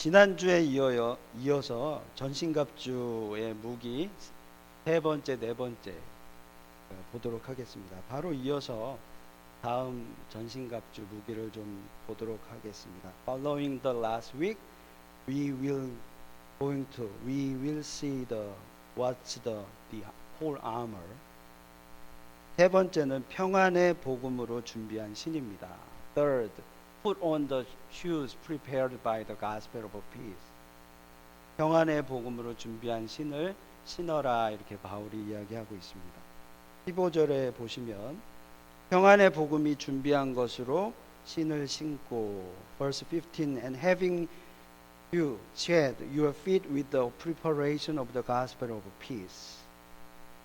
지난주에 이어서 전신갑주의 무기 세 번째, 네 번째 보도록 하겠습니다. 바로 이어서 다음 전신갑주 무기를 좀 보도록 하겠습니다. Following the last week, we will see what's the whole armor. 세 번째는 평안의 복음으로 준비한 신입니다. Third, put on the shoes prepared by the gospel of peace. 평안의 복음으로 준비한 신을 신어라, 이렇게 바울이 이야기하고 있습니다. 15절에 보시면 평안의 복음이 준비한 것으로 신을 신고, verse 15, and having you shod your feet with the preparation of the gospel of peace.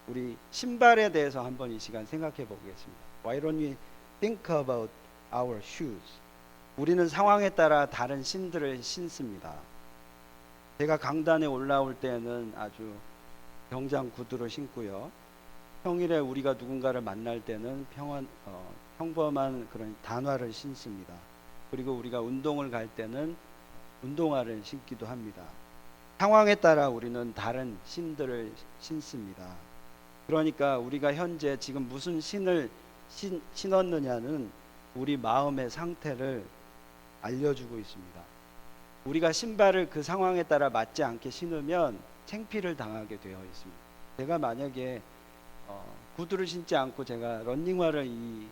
우리 신발에 대해서 한번 이 시간 생각해 보겠습니다. Why don't we think about our shoes? 우리는 상황에 따라 다른 신들을 신습니다. 제가 강단에 올라올 때는 아주 병장 구두를 신고요. 평일에 우리가 누군가를 만날 때는 평범한 그런 단화를 신습니다. 그리고 우리가 운동을 갈 때는 운동화를 신기도 합니다. 상황에 따라 우리는 다른 신들을 신습니다. 그러니까 우리가 현재 지금 무슨 신을 신었느냐는 우리 마음의 상태를 알려주고 있습니다. 우리가 신발을 그 상황에 따라 맞지 않게 신으면 창피를 당하게 되어 있습니다. 제가 만약에 구두를 신지 않고 제가 러닝화를 이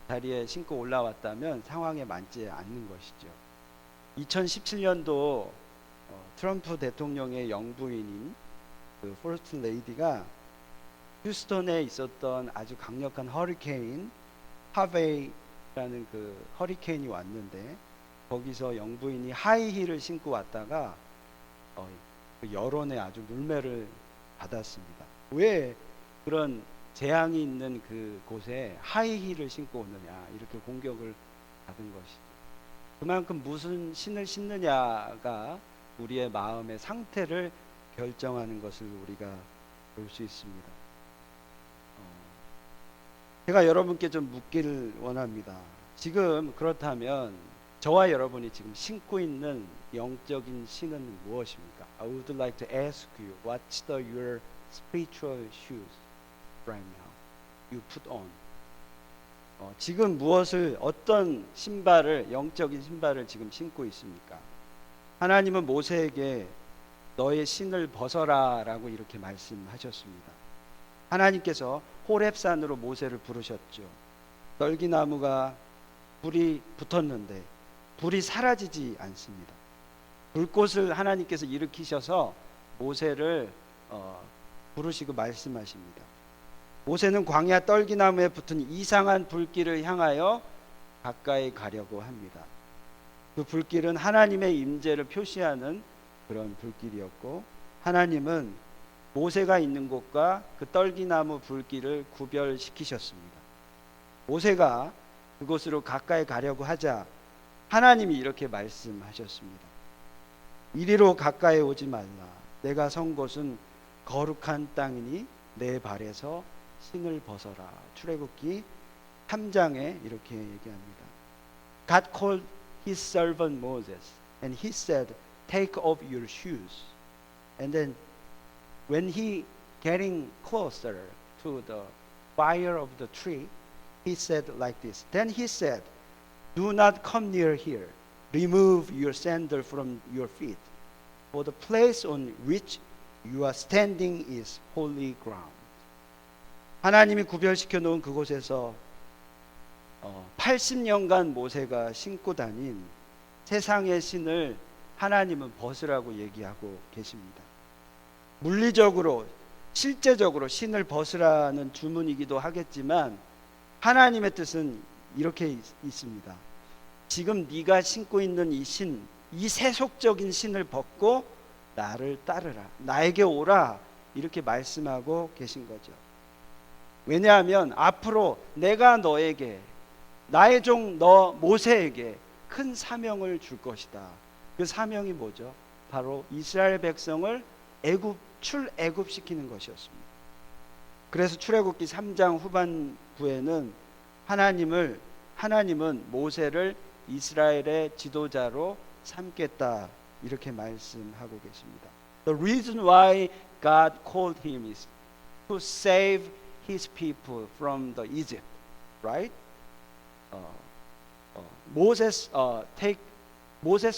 자리에 신고 올라왔다면 상황에 맞지 않는 것이죠. 2017년도 트럼프 대통령의 영부인인 그 퍼스트 레이디가 휴스턴에 있었던 아주 강력한 허리케인 하베이라는 그 허리케인이 왔는데, 거기서 영부인이 하이힐을 신고 왔다가 그 여론에 아주 물매를 받았습니다. 왜 그런 재앙이 있는 그 곳에 하이힐을 신고 오느냐, 이렇게 공격을 받은 것이죠. 그만큼 무슨 신을 신느냐가 우리의 마음의 상태를 결정하는 것을 우리가 볼 수 있습니다. 제가 여러분께 좀 묻기를 원합니다. 지금 그렇다면 저와 여러분이 지금 신고 있는 영적인 신은 무엇입니까? I would like to ask you, what's your spiritual shoes right now you put on? 지금 어떤 신발을, 영적인 신발을 지금 신고 있습니까? 하나님은 모세에게 너의 신을 벗어라 라고 이렇게 말씀하셨습니다. 하나님께서 호렙산으로 모세를 부르셨죠. 떨기나무가 불이 붙었는데 불이 사라지지 않습니다. 불꽃을 하나님께서 일으키셔서 모세를 부르시고 말씀하십니다. 모세는 광야 떨기나무에 붙은 이상한 불길을 향하여 가까이 가려고 합니다. 그 불길은 하나님의 임재를 표시하는 그런 불길이었고, 하나님은 모세가 있는 곳과 그 떨기나무 불길을 구별시키셨습니다. 모세가 그곳으로 가까이 가려고 하자 하나님이 이렇게 말씀하셨습니다. 이리로 가까이 오지 말라. 내가 선 곳은 거룩한 땅이니 내 발에서 신을 벗어라. 출애굽기 3장에 이렇게 얘기합니다. God called his servant Moses and he said, take off your shoes. And then when he getting closer to the fire of the tree, he said like this. Then he said, do not come near here. Remove your sandal from your feet. For the place on which you are standing is holy ground. 하나님이 구별시켜 놓은 그곳에서 80년간 모세가 신고 다닌 세상의 신을 하나님은 벗으라고 얘기하고 계십니다. 물리적으로, 실제적으로 신을 벗으라는 주문이기도 하겠지만 하나님의 뜻은 이렇게 있습니다. 지금 네가 신고 있는 이 신, 이 세속적인 신을 벗고 나를 따르라, 나에게 오라, 이렇게 말씀하고 계신 거죠. 왜냐하면 앞으로 내가 너에게, 나의 종 너 모세에게 큰 사명을 줄 것이다. 그 사명이 뭐죠? 바로 이스라엘 백성을 출애굽시키는 것이었습니다. 그래서 출애굽기 3장 후반부에는 하나님은 모세를 이스라엘의 지도자로 삼겠다, 이렇게 말씀하고 계십니다. The reason why God called him is to save his people from the Egypt, right? Moses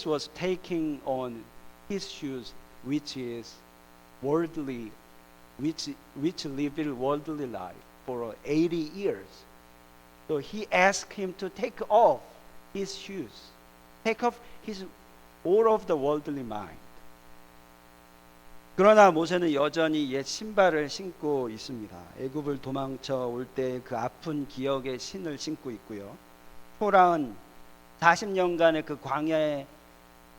was taking on his shoes, which is worldly, which lived worldly life for 80 years. So he asked him to take off his shoes, take off his all of the worldly mind. 그러나 모세는 여전히 옛 신발을 신고 있습니다. 애굽을 도망쳐 올 때 그 아픈 기억의 신을 신고 있고요. 초라한 40년간의 그 광야의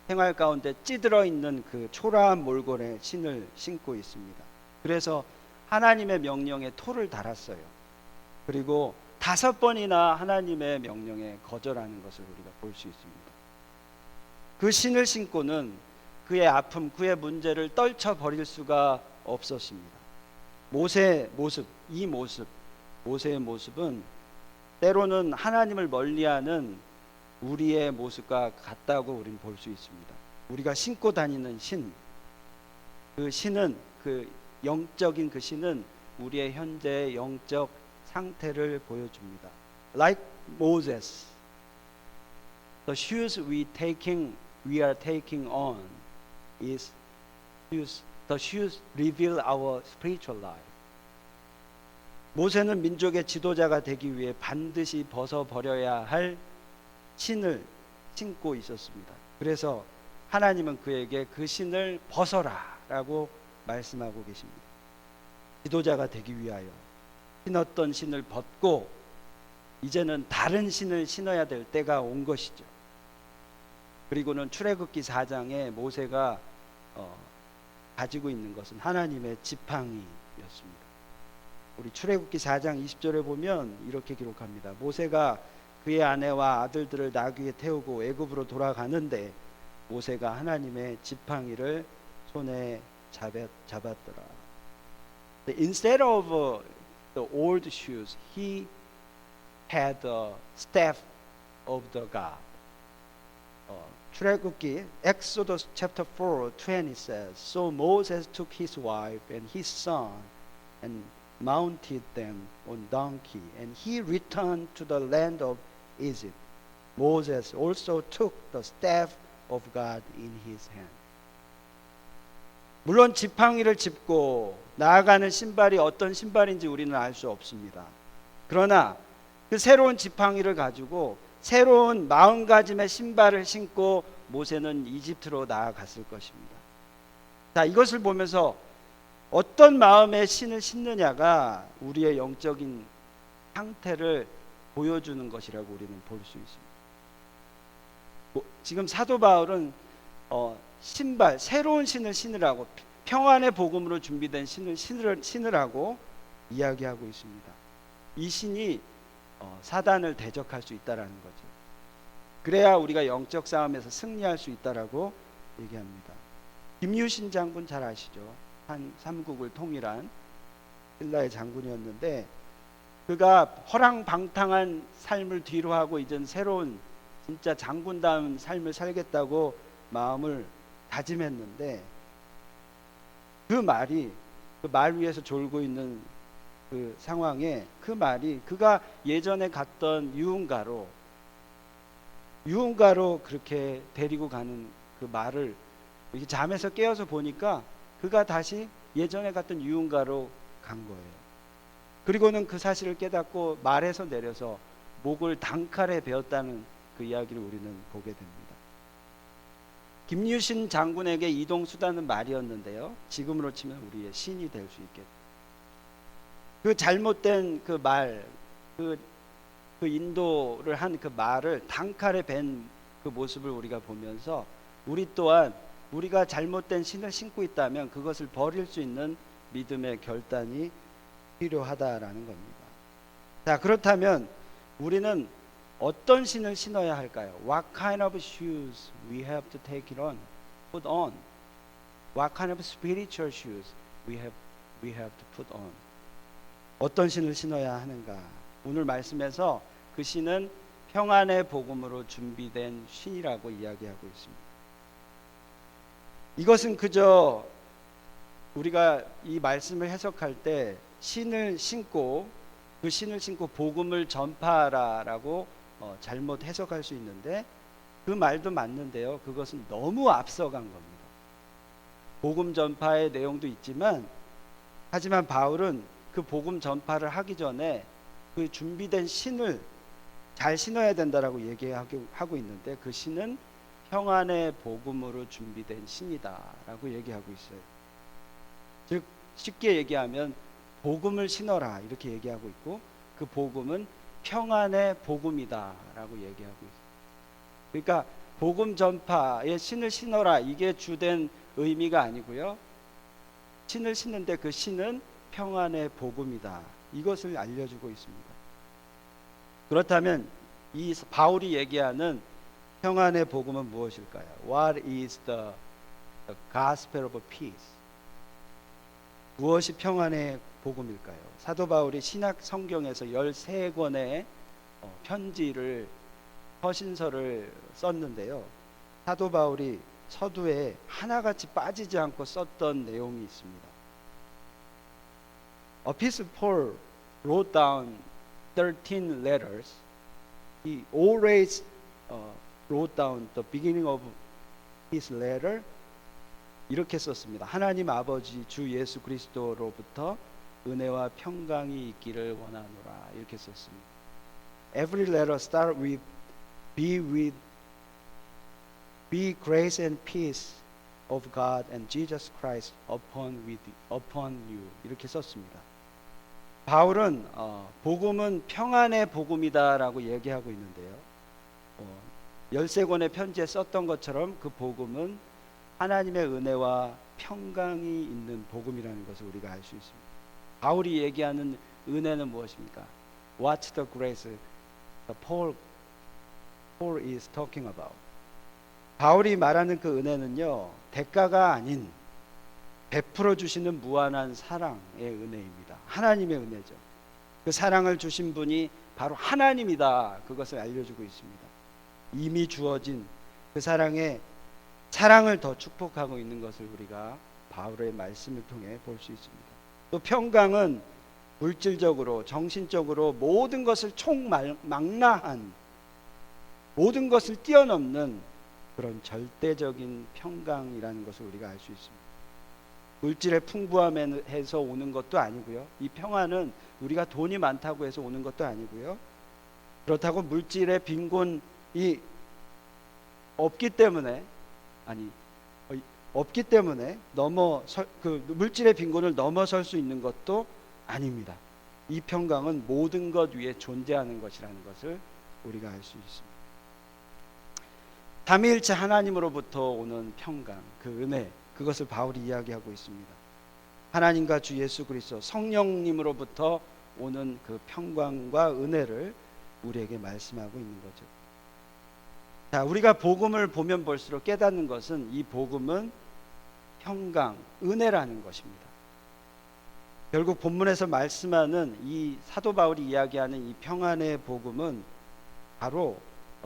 생활 가운데 찌들어 있는 그 초라한 몰골의 신을 신고 있습니다. 그래서 하나님의 명령에 토를 달았어요. 그리고 5번이나 하나님의 명령에 거절하는 것을 우리가 볼 수 있습니다. 그 신을 신고는 그의 아픔, 그의 문제를 떨쳐버릴 수가 없었습니다. 모세의 모습은 때로는 하나님을 멀리하는 우리의 모습과 같다고 우리는 볼 수 있습니다. 우리가 신고 다니는 신, 그 신은 그 영적인 그 신은 우리의 현재의 영적 상태를 보여줍니다. Like Moses, the shoes we are taking on is the shoes reveal our spiritual life. 모세는 민족의 지도자가 되기 위해 반드시 벗어버려야 할 신을 신고 있었습니다. 그래서 하나님은 그에게 그 신을 벗어라 라고 말씀하고 계십니다. 지도자가 되기 위하여 신었던 신을 벗고 이제는 다른 신을 신어야 될 때가 온 것이죠. 그리고는 출애굽기 4장에 모세가 가지고 있는 것은 하나님의 지팡이였습니다. 우리 출애굽기 4장 20절에 보면 이렇게 기록합니다. 모세가 그의 아내와 아들들을 나귀에 태우고 애굽으로 돌아가는데 모세가 하나님의 지팡이를 손에 잡았더라. Instead of the old shoes, he had the staff of the God. 출애굽기 Exodus chapter 4:20 says, So Moses took his wife and his son and mounted them on donkey, and he returned to the land of Egypt. Moses also took the staff of God in his hand. 물론 지팡이를 짚고 나아가는 신발이 어떤 신발인지 우리는 알 수 없습니다. 그러나 그 새로운 지팡이를 가지고 새로운 마음가짐의 신발을 신고 모세는 이집트로 나아갔을 것입니다. 자, 이것을 보면서 어떤 마음의 신을 신느냐가 우리의 영적인 상태를 보여주는 것이라고 우리는 볼 수 있습니다. 지금 사도 바울은 신발, 새로운 신을 신으라고, 평안의 복음으로 준비된 신을 신으라고 이야기하고 있습니다. 이 신이 사단을 대적할 수 있다라는 거죠. 그래야 우리가 영적 싸움에서 승리할 수 있다라고 얘기합니다. 김유신 장군 잘 아시죠? 한 삼국을 통일한 신라의 장군이었는데 그가 허랑방탕한 삶을 뒤로 하고 이젠 새로운 진짜 장군다운 삶을 살겠다고 마음을 다짐했는데 그 말 위에서 졸고 있는 그 상황에 그 말이 그가 예전에 갔던 유흥가로 그렇게 데리고 가는 그 말을 잠에서 깨어서 보니까 그가 다시 예전에 갔던 유흥가로 간 거예요. 그리고는 그 사실을 깨닫고 말에서 내려서 목을 단칼에 베었다는 그 이야기를 우리는 보게 됩니다. 김유신 장군에게 이동 수단은 말이었는데요. 지금으로 치면 우리의 신이 될 수 있겠죠. 그 잘못된 그 말, 그 인도를 한 그 말을 단칼에 벤 그 모습을 우리가 보면서 우리 또한 우리가 잘못된 신을 신고 있다면 그것을 버릴 수 있는 믿음의 결단이 필요하다라는 겁니다. 자, 그렇다면 우리는 어떤 신을 신어야 할까요? What kind of shoes we have to take it on, put on? What kind of spiritual shoes we have to put on? 어떤 신을 신어야 하는가? 오늘 말씀에서 그 신은 평안의 복음으로 준비된 신이라고 이야기하고 있습니다. 이것은 그저 우리가 이 말씀을 해석할 때 신을 신고 그 신을 신고 복음을 전파하라라고 잘못 해석할 수 있는데 그 말도 맞는데요. 그것은 너무 앞서간 겁니다. 복음 전파의 내용도 있지만 하지만 바울은 그 복음 전파를 하기 전에 그 준비된 신을 잘 신어야 된다라고 얘기하고 있는데 그 신은 평안의 복음으로 준비된 신이다라고 얘기하고 있어요. 즉 쉽게 얘기하면 복음을 신어라 이렇게 얘기하고 있고 그 복음은 평안의 복음이다라고 얘기하고 있어요. 그러니까 복음 전파에 신을 신어라 이게 주된 의미가 아니고요. 신을 신는데 그 신은 평안의 복음이다. 이것을 알려주고 있습니다. 그렇다면 이 바울이 얘기하는 평안의 복음은 무엇일까요? What is the gospel of peace? 무엇이 평안의 복음일까요? 사도 바울이 신약 성경에서 13권의 편지를 서신서를 썼는데요. 사도 바울이 서두에 하나같이 빠지지 않고 썼던 내용이 있습니다. Apostle Paul wrote down 13 letters. He always wrote down the beginning of his letter. 이렇게 썼습니다. 하나님 아버지 주 예수 그리스도로부터 은혜와 평강이 있기를 원하노라. 이렇게 썼습니다. Every letter start with be grace and peace of God and Jesus Christ upon you. 이렇게 썼습니다. 바울은 복음은 평안의 복음이다라고 얘기하고 있는데요. 13권의 편지에 썼던 것처럼 그 복음은 하나님의 은혜와 평강이 있는 복음이라는 것을 우리가 알 수 있습니다. 바울이 얘기하는 은혜는 무엇입니까? What's the grace Paul is talking about? 바울이 말하는 그 은혜는요, 대가가 아닌 베풀어 주시는 무한한 사랑의 은혜입니다. 하나님의 은혜죠. 그 사랑을 주신 분이 바로 하나님이다. 그것을 알려주고 있습니다. 이미 주어진 그 사랑을 더 축복하고 있는 것을 우리가 바울의 말씀을 통해 볼 수 있습니다. 또 평강은 물질적으로, 정신적으로 모든 것을 총망라한 모든 것을 뛰어넘는 그런 절대적인 평강이라는 것을 우리가 알 수 있습니다. 물질의 풍부함에서 오는 것도 아니고요. 이 평안은 우리가 돈이 많다고 해서 오는 것도 아니고요. 그렇다고 물질의 빈곤이 없기 때문에 그 물질의 빈곤을 넘어설 수 있는 것도 아닙니다. 이 평강은 모든 것 위에 존재하는 것이라는 것을 우리가 알 수 있습니다. 삼위일체 하나님으로부터 오는 평강, 그 은혜, 그것을 바울이 이야기하고 있습니다. 하나님과 주 예수 그리스도 성령님으로부터 오는 그 평강과 은혜를 우리에게 말씀하고 있는 거죠. 자, 우리가 복음을 보면 볼수록 깨닫는 것은 이 복음은 평강, 은혜라는 것입니다. 결국 본문에서 말씀하는 이 사도 바울이 이야기하는 이 평안의 복음은 바로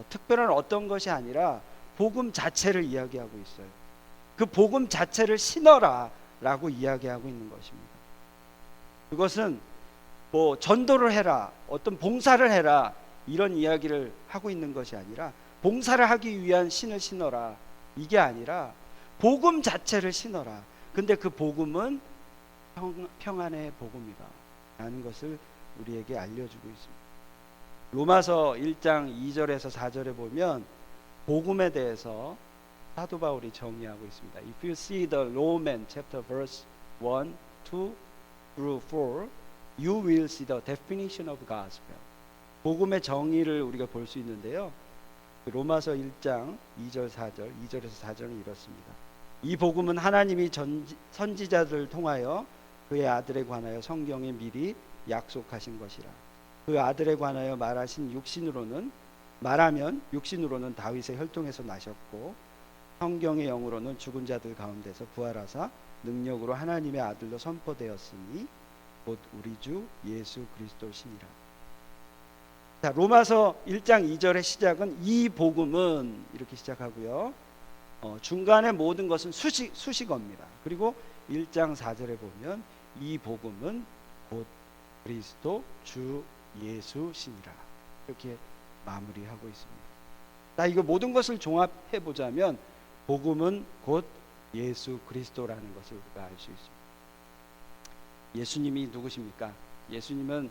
특별한 어떤 것이 아니라 복음 자체를 이야기하고 있어요. 그 복음 자체를 신어라 라고 이야기하고 있는 것입니다. 그것은 뭐 전도를 해라, 어떤 봉사를 해라 이런 이야기를 하고 있는 것이 아니라 봉사를 하기 위한 신을 신어라 이게 아니라 복음 자체를 신어라. 근데 그 복음은 평안의 복음이다 라는 것을 우리에게 알려주고 있습니다. 로마서 1장 2절에서 4절에 보면 복음에 대해서 사도 바울이 정의하고 있습니다. If you see the Roman chapter verse 1, 2 through 4, you will see the definition of gospel. 복음의 정의를 우리가 볼 수 있는데요. 로마서 1장 2절 4절, 2절에서 4절은 이렇습니다. 이 복음은 하나님이 선지자들을 통하여 그의 아들에 관하여 성경에 미리 약속하신 것이라. 그 아들에 관하여 말하면 육신으로는 다윗의 혈통에서 나셨고 성경의 영으로는 죽은 자들 가운데서 부활하사 능력으로 하나님의 아들로 선포되었으니 곧 우리 주 예수 그리스도시니라. 자, 로마서 1장 2절의 시작은 이 복음은 이렇게 시작하고요. 중간에 모든 것은 수식어입니다. 그리고 1장 4절에 보면 이 복음은 곧 그리스도 주 예수시니라 이렇게 마무리하고 있습니다. 자, 이거 모든 것을 종합해 보자면 복음은 곧 예수 그리스도라는 것을 우리가 알 수 있습니다. 예수님이 누구십니까? 예수님은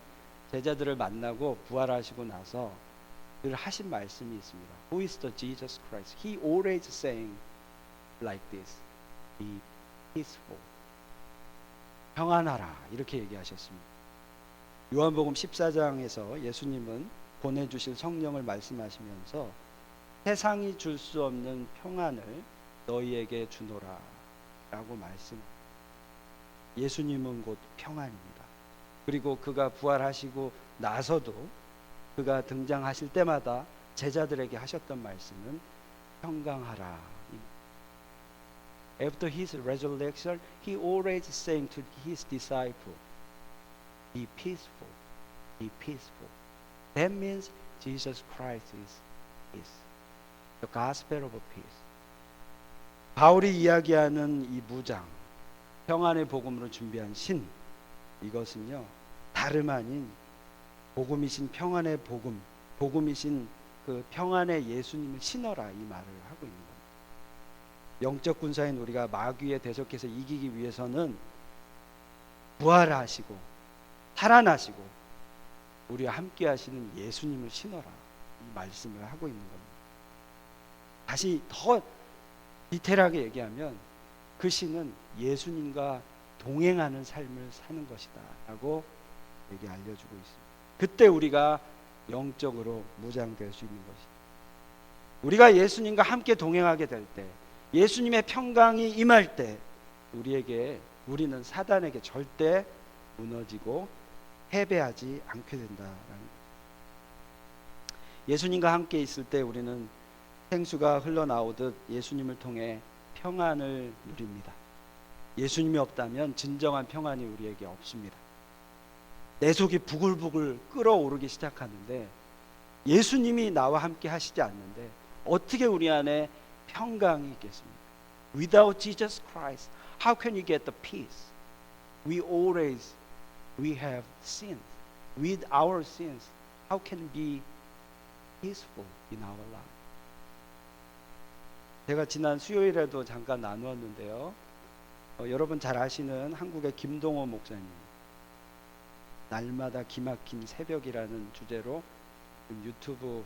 제자들을 만나고 부활하시고 나서 늘 하신 말씀이 있습니다. Who is the Jesus Christ? He always saying like this. Be peaceful. 평안하라 이렇게 얘기하셨습니다. 요한복음 14장에서 예수님은 보내주실 성령을 말씀하시면서 세상이 줄 수 없는 평안을 너희에게 주노라 라고 말씀합니다. 예수님은 곧 평안입니다. 그리고 그가 부활하시고 나서도 그가 등장하실 때마다 제자들에게 하셨던 말씀은 평강하라. After his resurrection, he always saying to his disciple, be peaceful, be peaceful. That means Jesus Christ is peace. The gospel of peace. 바울이 이야기하는 이 무장, 평안의 복음으로 준비한 신, 이것은요 다름 아닌 복음이신 평안의 복음, 복음이신 그 평안의 예수님을 신어라 이 말을 하고 있는 겁니다. 영적 군사인 우리가 마귀에 대적해서 이기기 위해서는 부활하시고 살아나시고 우리와 함께 하시는 예수님을 신어라 이 말씀을 하고 있는 겁니다. 다시 더 디테일하게 얘기하면 그 신은 예수님과 동행하는 삶을 사는 것이다 라고 여기 알려주고 있습니다. 그때 우리가 영적으로 무장될 수 있는 것이다. 우리가 예수님과 함께 동행하게 될 때, 예수님의 평강이 임할 때 우리는 사단에게 절대 무너지고 패배하지 않게 된다라는 거죠. 예수님과 함께 있을 때 우리는 생수가 흘러나오듯 예수님을 통해 평안을 누립니다. 예수님이 없다면 진정한 평안이 우리에게 없습니다. 내 속이 부글부글 끓어오르기 시작하는데 예수님이 나와 함께 하시지 않는데 어떻게 우리 안에 평강이 있겠습니까? Without Jesus Christ, how can you get the peace? We have sins. With our sins, how can we be peaceful in our life? 제가 지난 수요일에도 잠깐 나누었는데요. 여러분 잘 아시는 한국의 김동호 목사님, 날마다 기막힌 새벽이라는 주제로 유튜브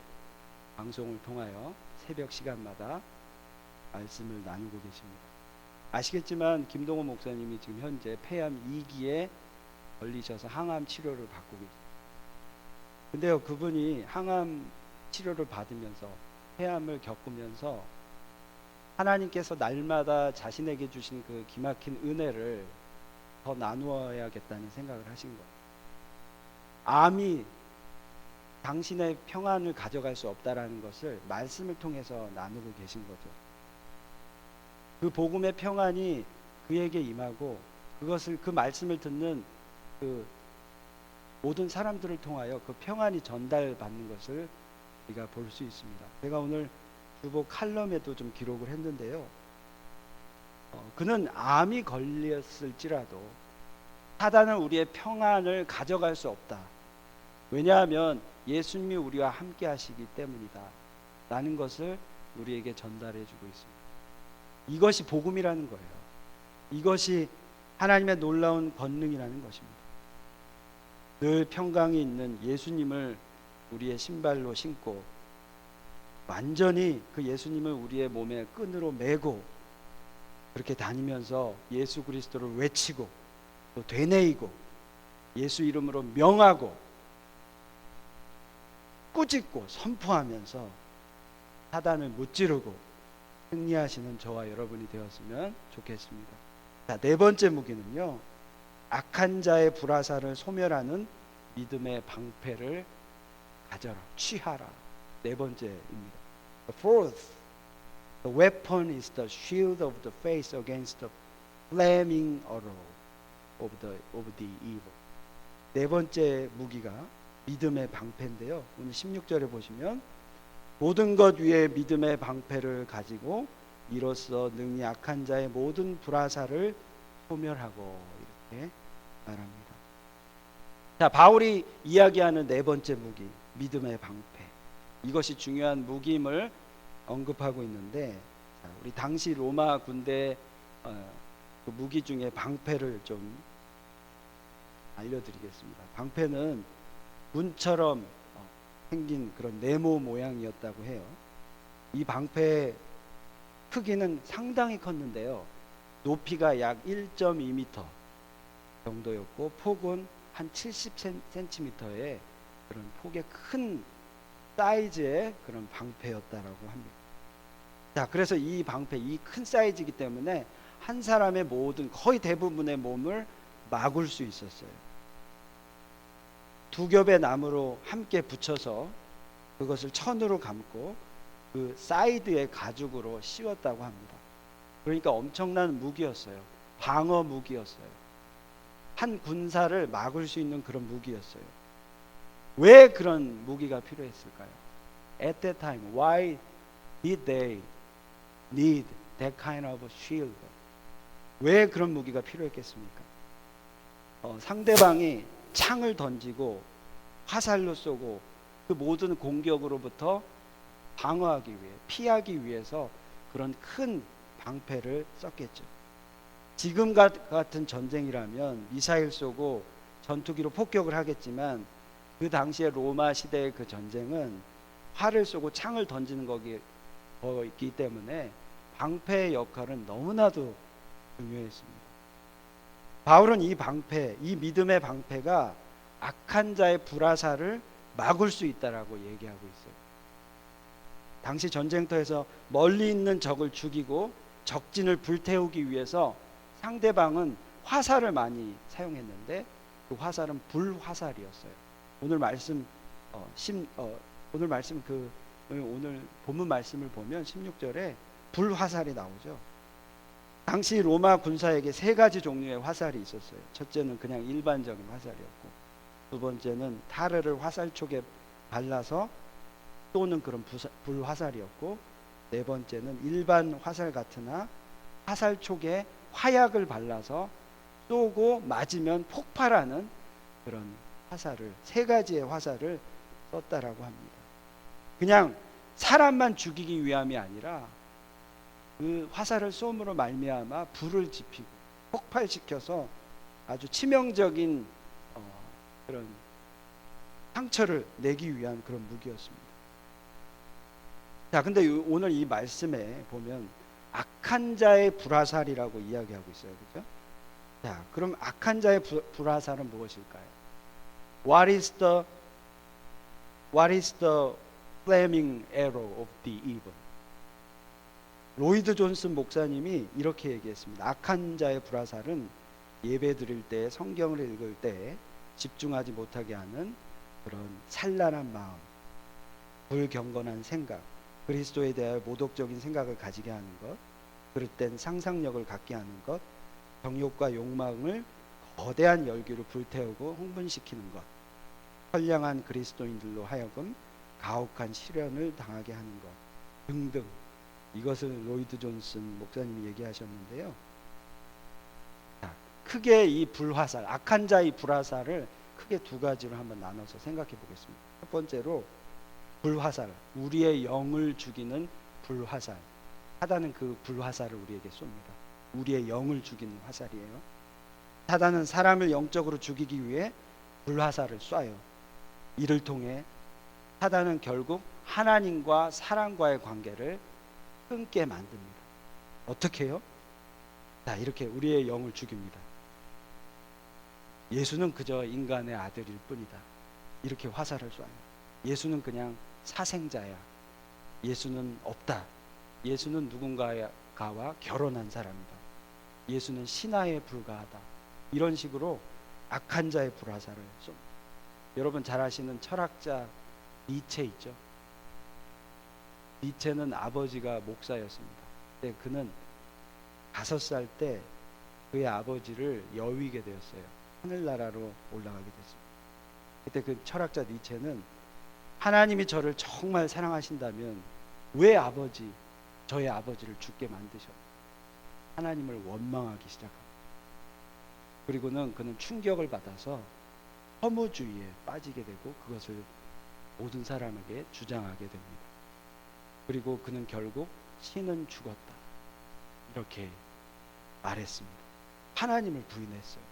방송을 통하여 새벽 시간마다 말씀을 나누고 계십니다. 아시겠지만 김동호 목사님이 지금 현재 폐암 2기에 걸리셔서 항암 치료를 받고 계십니다. 근데요, 그분이 항암 치료를 받으면서 폐암을 겪으면서 하나님께서 날마다 자신에게 주신 그 기막힌 은혜를 더 나누어야겠다는 생각을 하신 거예요. 암이 당신의 평안을 가져갈 수 없다라는 것을 말씀을 통해서 나누고 계신 거죠. 그 복음의 평안이 그에게 임하고 그것을 그 말씀을 듣는 그 모든 사람들을 통하여 그 평안이 전달받는 것을 우리가 볼 수 있습니다. 제가 오늘 주보 칼럼에도 좀 기록을 했는데요. 그는 암이 걸렸을지라도 사단은 우리의 평안을 가져갈 수 없다. 왜냐하면 예수님이 우리와 함께 하시기 때문이다 라는 것을 우리에게 전달해 주고 있습니다. 이것이 복음이라는 거예요. 이것이 하나님의 놀라운 권능이라는 것입니다. 늘 평강이 있는 예수님을 우리의 신발로 신고 완전히 그 예수님을 우리의 몸에 끈으로 매고 그렇게 다니면서 예수 그리스도를 외치고 또 되뇌이고 예수 이름으로 명하고 꾸짖고 선포하면서 사단을 무찌르고 승리하시는 저와 여러분이 되었으면 좋겠습니다. 자, 네 번째 무기는요, 악한 자의 불화살을 소멸하는 믿음의 방패를 가져라, 취하라. 네 번째입니다. The fourth, the weapon is the shield of the faith against the flaming arrow of the evil. 네 번째 무기가 믿음의 방패인데요. 오늘 16절에 보시면 모든 것 위에 믿음의 방패를 가지고 이로써 능히 악한 자의 모든 불화살을 소멸하고 이렇게 말합니다. 자, 바울이 이야기하는 네 번째 무기, 믿음의 방패. 이것이 중요한 무기임을 언급하고 있는데, 자, 우리 당시 로마 군대 그 무기 중에 방패를 좀 알려드리겠습니다. 방패는 문처럼 생긴 그런 네모 모양이었다고 해요. 이 방패의 크기는 상당히 컸는데요. 높이가 약 1.2m 정도였고 폭은 한 70cm의 그런 폭의 큰 사이즈의 그런 방패였다라고 합니다. 자, 그래서 이 방패, 이 큰 사이즈이기 때문에 한 사람의 모든 거의 대부분의 몸을 막을 수 있었어요. 두 겹의 나무로 함께 붙여서 그것을 천으로 감고 그 사이드에 가죽으로 씌웠다고 합니다. 그러니까 엄청난 무기였어요. 방어 무기였어요. 한 군사를 막을 수 있는 그런 무기였어요. 왜 그런 무기가 필요했을까요? At that time, why did they need that kind of shield? 왜 그런 무기가 필요했겠습니까? 상대방이 창을 던지고 화살로 쏘고 그 모든 공격으로부터 방어하기 위해, 피하기 위해서 그런 큰 방패를 썼겠죠. 지금 같은 전쟁이라면 미사일 쏘고 전투기로 폭격을 하겠지만 그 당시에 로마 시대의 그 전쟁은 활을 쏘고 창을 던지는 거기 때문에 방패의 역할은 너무나도 중요했습니다. 바울은 이 방패, 이 믿음의 방패가 악한 자의 불화살을 막을 수 있다라고 얘기하고 있어요. 당시 전쟁터에서 멀리 있는 적을 죽이고 적진을 불태우기 위해서 상대방은 화살을 많이 사용했는데 그 화살은 불화살이었어요. 오늘 말씀 오늘 본문 말씀을 보면 16절에 불화살이 나오죠. 당시 로마 군사에게 세 가지 종류의 화살이 있었어요. 첫째는 그냥 일반적인 화살이었고, 두 번째는 타르를 화살촉에 발라서 쏘는 그런 불화살이었고, 네 번째는 일반 화살 같으나 화살촉에 화약을 발라서 쏘고 맞으면 폭발하는 그런 화살을, 세 가지의 화살을 썼다라고 합니다. 그냥 사람만 죽이기 위함이 아니라 그 화살을 쏘므로 말미암아 불을 지피고 폭발시켜서 아주 치명적인 그런 상처를 내기 위한 그런 무기였습니다. 자, 근데 오늘 이 말씀에 보면 악한 자의 불화살이라고 이야기하고 있어요. 그렇죠? 자, 그럼 악한 자의 불화살은 무엇일까요? What is the flaming arrow of the evil? 로이드 존슨 목사님이 이렇게 얘기했습니다. 악한 자의 불화살은 예배 드릴 때, 성경을 읽을 때 집중하지 못하게 하는 그런 산란한 마음, 불경건한 생각, 그리스도에 대하여 모독적인 생각을 가지게 하는 것, 그릇된 상상력을 갖게 하는 것, 정욕과 욕망을 거대한 열기로 불태우고 흥분시키는 것, 선량한 그리스도인들로 하여금 가혹한 시련을 당하게 하는 것 등등, 이것을 로이드 존슨 목사님이 얘기하셨는데요. 자, 크게 이 불화살, 악한 자의 불화살을 크게 두 가지로 한번 나눠서 생각해 보겠습니다. 첫 번째로 불화살, 우리의 영을 죽이는 불화살. 사단은 그 불화살을 우리에게 쏩니다. 우리의 영을 죽이는 화살이에요. 사단은 사람을 영적으로 죽이기 위해 불화살을 쏴요. 이를 통해 사단은 결국 하나님과 사람과의 관계를 끊게 만듭니다. 어떻게 해요? 자, 이렇게 우리의 영을 죽입니다. 예수는 그저 인간의 아들일 뿐이다. 이렇게 화살을 쏴요. 예수는 그냥 사생자야. 예수는 없다. 예수는 누군가와 결혼한 사람이다. 예수는 신하에 불과하다. 이런 식으로 악한 자의 불화살을 쏩니다. 여러분 잘 아시는 철학자 니체 있죠? 니체는 아버지가 목사였습니다. 근데 그는 5살 때 그의 아버지를 여위게 되었어요. 하늘나라로 올라가게 됐습니다. 그때 그 철학자 니체는 하나님이 저를 정말 사랑하신다면 왜 아버지, 저의 아버지를 죽게 만드셨다. 하나님을 원망하기 시작합니다. 그리고는 그는 충격을 받아서 허무주의에 빠지게 되고 그것을 모든 사람에게 주장하게 됩니다. 그리고 그는 결국 신은 죽었다 이렇게 말했습니다. 하나님을 부인했어요.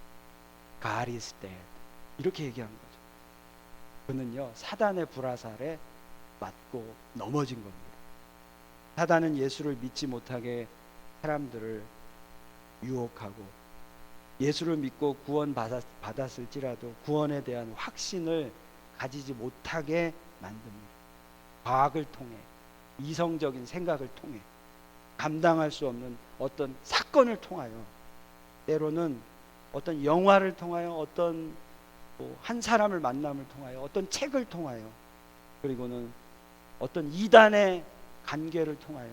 God is dead 이렇게 얘기한 거죠. 그는요 사단의 불화살에 맞고 넘어진 겁니다. 사단은 예수를 믿지 못하게 사람들을 유혹하고 예수를 믿고 구원 받았을지라도 구원에 대한 확신을 가지지 못하게 만듭니다. 과학을 통해 이성적인 생각을 통해 감당할 수 없는 어떤 사건을 통하여 때로는 어떤 영화를 통하여 어떤 한 사람을 만남을 통하여 어떤 책을 통하여 그리고는 어떤 이단의 관계를 통하여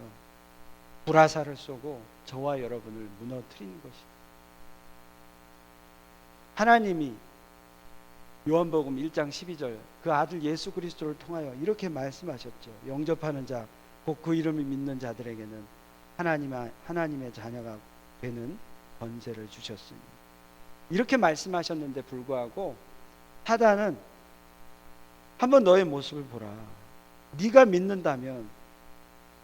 불화살을 쏘고 저와 여러분을 무너뜨리는 것입니다. 하나님이 요한복음 1장 12절 그 아들 예수 그리스도를 통하여 이렇게 말씀하셨죠. 영접하는 자 곧 그 이름을 믿는 자들에게는 하나님의 자녀가 되는 권세를 주셨으니 이렇게 말씀하셨는데 불구하고 사단은 한번 너의 모습을 보라. 네가 믿는다면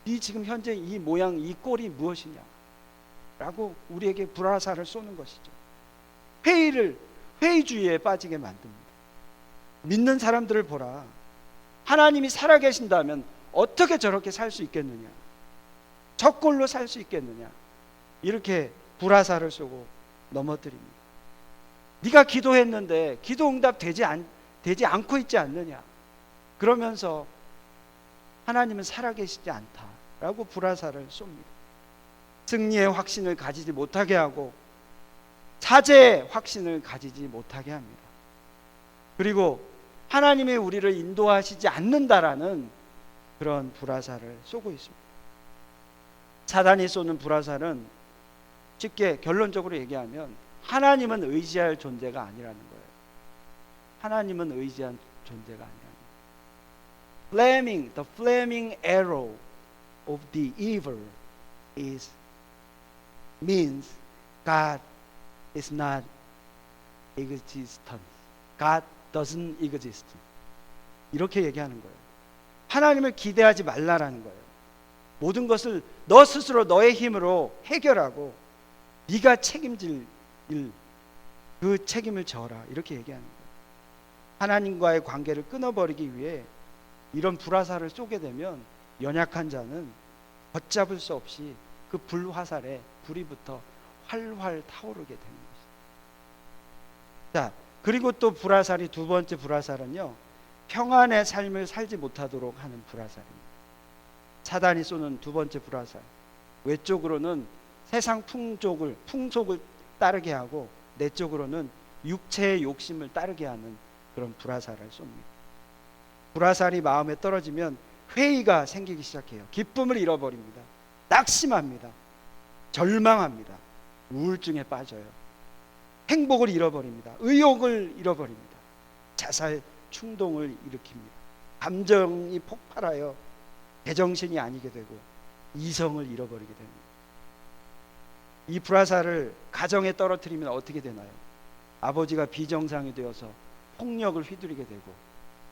네 지금 현재 이 모양 이 꼴이 무엇이냐 라고 우리에게 불화살을 쏘는 것이죠. 회의주의에 빠지게 만듭니다. 믿는 사람들을 보라. 하나님이 살아계신다면 어떻게 저렇게 살 수 있겠느냐, 저 꼴로 살 수 있겠느냐 이렇게 불화살을 쏘고 넘어뜨립니다. 네가 기도했는데 기도 응답 되지 않고 있지 않느냐 그러면서 하나님은 살아계시지 않다라고 불화살을 쏩니다. 승리의 확신을 가지지 못하게 하고 사죄의 확신을 가지지 못하게 합니다. 그리고 하나님이 우리를 인도하시지 않는다라는 그런 불화살을 쏘고 있습니다. 사단이 쏘는 불화살은 쉽게 결론적으로 얘기하면 하나님은 의지할 존재가 아니라는 거예요. 하나님은 의지한 존재가 아니라는 거예요. The flaming arrow of the evil means God is not existent. God doesn't exist. 이렇게 얘기하는 거예요. 하나님을 기대하지 말라라는 거예요. 모든 것을 너 스스로 너의 힘으로 해결하고 네가 책임질 일, 그 책임을 져라 이렇게 얘기하는 거예요. 하나님과의 관계를 끊어버리기 위해 이런 불화살을 쏘게 되면 연약한 자는 걷잡을 수 없이 그 불화살에 불이 붙어 활활 타오르게 되는 것입니다. 자, 그리고 또 불화살이 두 번째 불화살은요 평안의 삶을 살지 못하도록 하는 불화살입니다. 사단이 쏘는 두 번째 불화살, 외적으로는 세상 풍속을 따르게 하고 내적으로는 육체의 욕심을 따르게 하는 그런 불화살을 쏩니다. 불화살이 마음에 떨어지면 회의가 생기기 시작해요. 기쁨을 잃어버립니다. 낙심합니다. 절망합니다. 우울증에 빠져요. 행복을 잃어버립니다. 의욕을 잃어버립니다. 자살 충동을 일으킵니다. 감정이 폭발하여 제정신이 아니게 되고 이성을 잃어버리게 됩니다. 이 불화살을 가정에 떨어뜨리면 어떻게 되나요? 아버지가 비정상이 되어서 폭력을 휘두르게 되고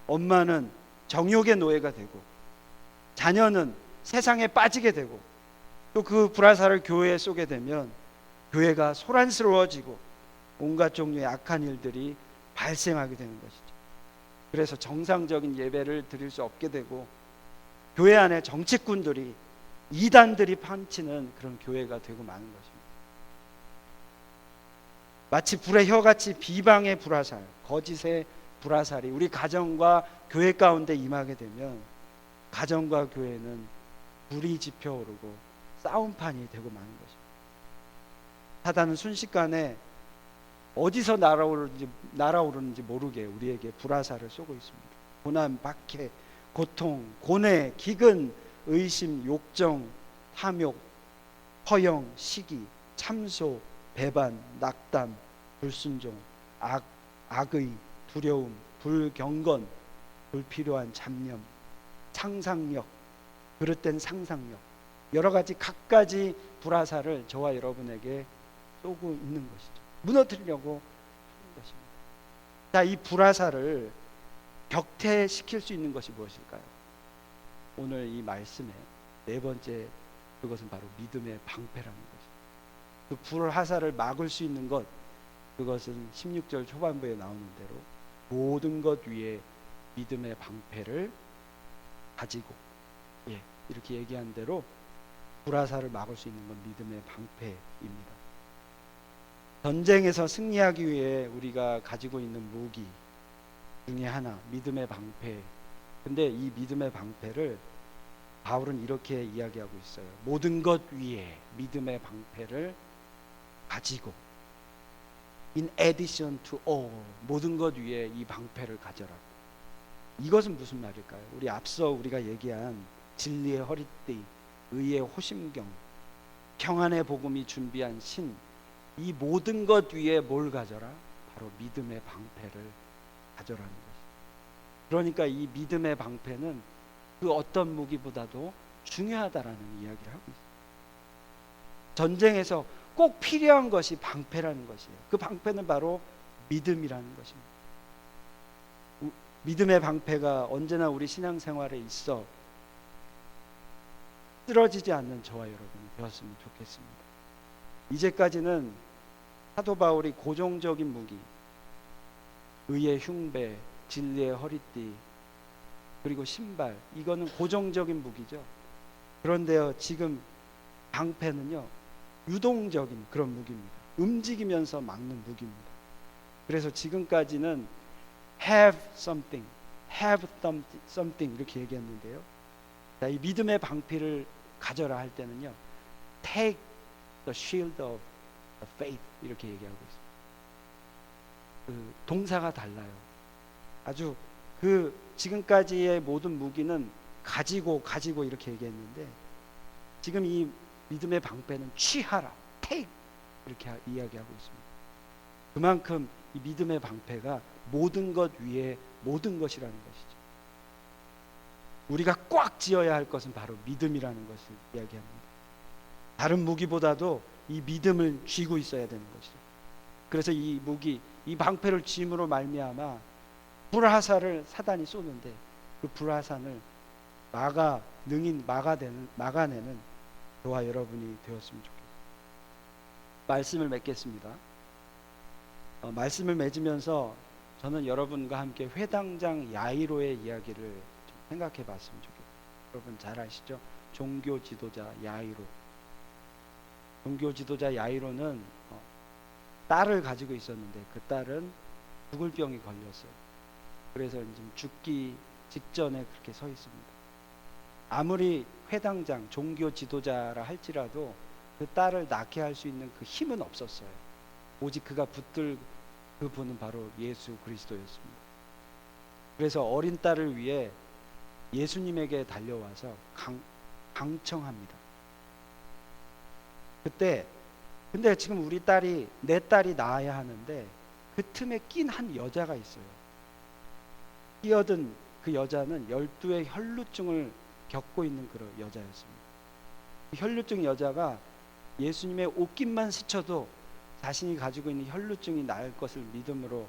엄마는 정욕의 노예가 되고 자녀는 세상에 빠지게 되고 또 그 불화살을 교회에 쏘게 되면 교회가 소란스러워지고 온갖 종류의 악한 일들이 발생하게 되는 것이죠. 그래서 정상적인 예배를 드릴 수 없게 되고 교회 안에 정치꾼들이 이단들이 판치는 그런 교회가 되고 마는 것입니다. 마치 불의 혀같이 비방의 불화살, 거짓의 불화살이 우리 가정과 교회 가운데 임하게 되면 가정과 교회는 불이 지펴오르고 싸움판이 되고 마는 것입니다. 사단은 순식간에 어디서 날아오르는지 모르게 우리에게 불화살을 쏘고 있습니다. 고난, 박해, 고통, 고뇌, 기근, 의심, 욕정, 탐욕, 허영, 시기, 참소, 배반, 낙담, 불순종, 악의, 두려움, 불경건, 불필요한 잡념, 상상력, 그릇된 상상력, 여러 가지 갖가지 불화살을 저와 여러분에게 쏘고 있는 것이죠. 무너뜨리려고 하는 것입니다. 자, 이 불화살을 격퇴시킬 수 있는 것이 무엇일까요? 오늘 이 말씀의 네 번째, 그것은 바로 믿음의 방패라는 것입니다. 그 불화살을 막을 수 있는 것, 그것은 16절 초반부에 나오는 대로 모든 것 위에 믿음의 방패를 가지고, 이렇게 얘기한 대로 불화살을 막을 수 있는 건 믿음의 방패입니다. 전쟁에서 승리하기 위해 우리가 가지고 있는 무기 중에 하나, 믿음의 방패. 근데 이 믿음의 방패를 바울은 이렇게 이야기하고 있어요. 모든 것 위에 믿음의 방패를 가지고, in addition to all, 모든 것 위에 이 방패를 가져라. 이것은 무슨 말일까요? 우리 앞서 우리가 얘기한 진리의 허리띠, 의의 호심경, 평안의 복음이 준비한 신, 이 모든 것 위에 뭘 가져라? 바로 믿음의 방패를 가져라는 것입니다. 그러니까 이 믿음의 방패는 그 어떤 무기보다도 중요하다라는 이야기를 하고 있습니다. 전쟁에서 꼭 필요한 것이 방패라는 것이에요. 그 방패는 바로 믿음이라는 것입니다. 믿음의 방패가 언제나 우리 신앙생활에 있어 쓰러지지 않는 저와 여러분이 되었으면 좋겠습니다. 이제까지는 사도 바울이 고정적인 무기, 의의 흉배, 진리의 허리띠, 그리고 신발, 이거는 고정적인 무기죠. 그런데요, 지금 방패는요, 유동적인 그런 무기입니다. 움직이면서 막는 무기입니다. 그래서 지금까지는 have something, have something 이렇게 얘기했는데요. 자, 이 믿음의 방패를 가져라 할 때는요, take the shield of the faith 이렇게 얘기하고 있습니다. 그 동사가 달라요. 아주 그 지금까지의 모든 무기는 가지고 이렇게 얘기했는데, 지금 이 믿음의 방패는 취하라, take 이렇게 이야기하고 있습니다. 그만큼 이 믿음의 방패가 모든 것 위에 모든 것이라는 것이죠. 우리가 꽉 쥐어야 할 것은 바로 믿음이라는 것을 이야기합니다. 다른 무기보다도 이 믿음을 쥐고 있어야 되는 것이죠. 그래서 이 무기, 이 방패를 쥐므로 말미암아 불화살을 사단이 쏘는데 그 불화살을 막아내는 저와 여러분이 되었으면 좋겠습니다. 말씀을 맺겠습니다. 말씀을 맺으면서 저는 여러분과 함께 회당장 야이로의 이야기를 좀 생각해 봤으면 좋겠어요. 여러분 잘 아시죠? 종교 지도자 야이로. 종교 지도자 야이로는 딸을 가지고 있었는데 그 딸은 죽을 병이 걸렸어요. 그래서 지금 죽기 직전에 그렇게 서 있습니다. 아무리 회당장, 종교 지도자라 할지라도 그 딸을 낳게 할 수 있는 그 힘은 없었어요. 오직 그가 붙들 그 분은 바로 예수 그리스도였습니다. 그래서 어린 딸을 위해 예수님에게 달려와서 강청합니다. 근데 지금 내 딸이 낳아야 하는데 그 틈에 낀 한 여자가 있어요. 끼어든 그 여자는 12의 혈루증을 겪고 있는 그런 여자였습니다. 혈루증 여자가 예수님의 옷깃만 스쳐도 자신이 가지고 있는 혈루증이 나을 것을 믿음으로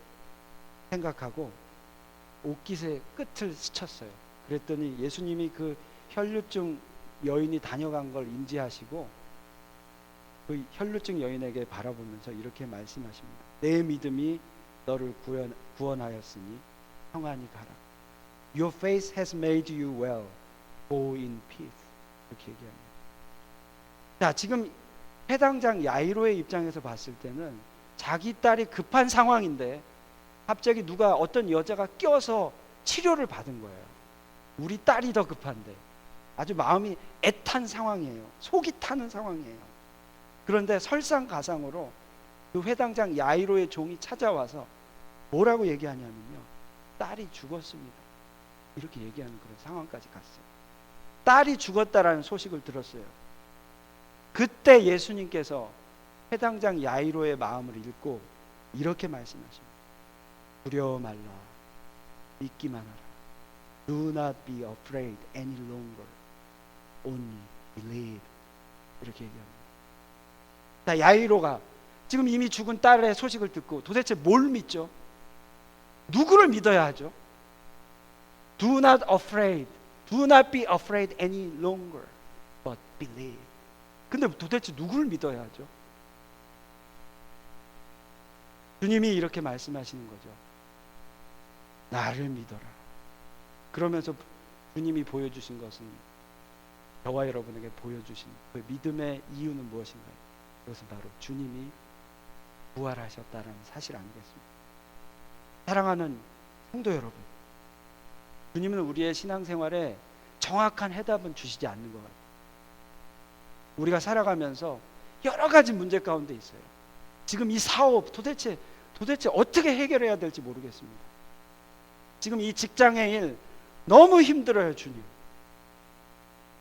생각하고 옷깃의 끝을 스쳤어요. 그랬더니 예수님이 그 혈루증 여인이 다녀간 걸 인지하시고 그 혈루증 여인에게 바라보면서 이렇게 말씀하십니다. 내 믿음이 너를 구원하였으니 평안히 가라. Your faith has made you well. Go in peace. 이렇게 얘기합니다. 자, 지금 해당장 야이로의 입장에서 봤을 때는 자기 딸이 급한 상황인데 갑자기 어떤 여자가 껴서 치료를 받은 거예요. 우리 딸이 더 급한데 아주 마음이 애탄 상황이에요. 속이 타는 상황이에요. 그런데 설상가상으로 그 회당장 야이로의 종이 찾아와서 뭐라고 얘기하냐면요, 딸이 죽었습니다. 이렇게 얘기하는 그런 상황까지 갔어요. 딸이 죽었다라는 소식을 들었어요. 그때 예수님께서 회당장 야이로의 마음을 읽고 이렇게 말씀하십니다. 두려워 말라, 믿기만 하라. Do not be afraid any longer. Only believe. 이렇게 얘기합니다. 자, 야이로가 지금 이미 죽은 딸의 소식을 듣고 도대체 뭘 믿죠? 누구를 믿어야 하죠? Do not afraid. Do not be afraid any longer, but believe. 근데 도대체 누구를 믿어야 하죠? 주님이 이렇게 말씀하시는 거죠. 나를 믿어라. 그러면서 주님이 보여주신 것은, 저와 여러분에게 보여주신 그 믿음의 이유는 무엇인가요? 그것은 바로 주님이 부활하셨다는 사실 아니겠습니까? 사랑하는 성도 여러분, 주님은 우리의 신앙생활에 정확한 해답은 주시지 않는 것 같아요. 우리가 살아가면서 여러 가지 문제 가운데 있어요. 지금 이 사업 도대체 어떻게 해결해야 될지 모르겠습니다. 지금 이 직장의 일 너무 힘들어요, 주님.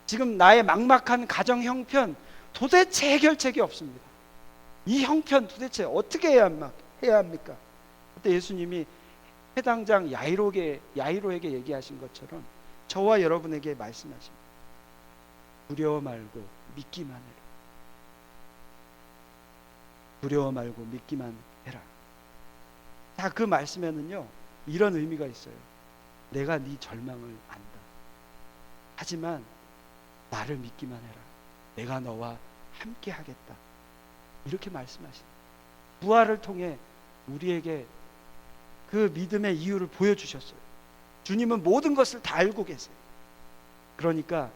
지금 나의 막막한 가정 형편 도대체 해결책이 없습니다. 이 형편 도대체 어떻게 해야 합니까? 그때 예수님이 해당장 야이로에게 얘기하신 것처럼 저와 여러분에게 말씀하십니다. 두려워 말고 믿기만 해라. 두려워 말고 믿기만 해라. 자, 그 말씀에는요 이런 의미가 있어요. 내가 네 절망을 안다. 하지만 나를 믿기만 해라. 내가 너와 함께 하겠다. 이렇게 말씀하십니다. 부활을 통해 우리에게 그 믿음의 이유를 보여주셨어요. 주님은 모든 것을 다 알고 계세요. 그러니까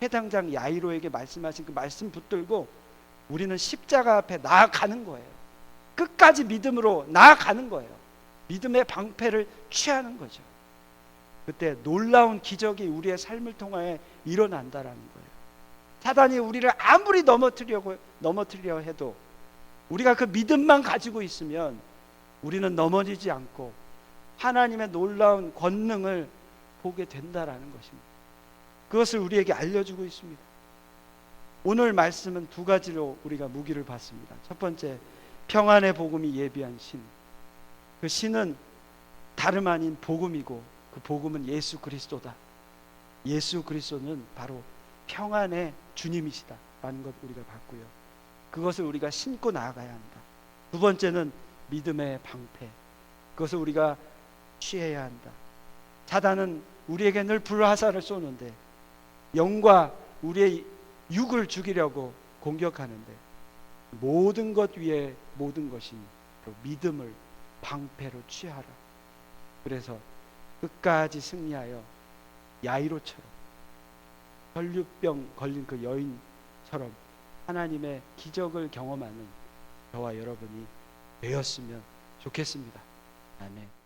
해당장 야이로에게 말씀하신 그 말씀 붙들고 우리는 십자가 앞에 나아가는 거예요. 끝까지 믿음으로 나아가는 거예요. 믿음의 방패를 취하는 거죠. 그때 놀라운 기적이 우리의 삶을 통해 일어난다라는 거예요. 사단이 우리를 아무리 넘어뜨려 해도 우리가 그 믿음만 가지고 있으면 우리는 넘어지지 않고 하나님의 놀라운 권능을 보게 된다라는 것입니다. 그것을 우리에게 알려주고 있습니다. 오늘 말씀은 두 가지로 우리가 무기를 받습니다. 첫 번째, 평안의 복음이 예비한 신. 그 신은 다름 아닌 복음이고 그 복음은 예수 그리스도다. 예수 그리스도는 바로 평안의 주님이시다라는 것 우리가 봤고요. 그것을 우리가 신고 나아가야 한다. 두 번째는 믿음의 방패. 그것을 우리가 취해야 한다. 사단은 우리에게 늘 불화살을 쏘는데 영과 우리의 육을 죽이려고 공격하는데 모든 것 위에 모든 것이 믿음을 방패로 취하라. 그래서 끝까지 승리하여 야이로처럼 혈류병 걸린 그 여인처럼 하나님의 기적을 경험하는 저와 여러분이 되었으면 좋겠습니다. 아멘.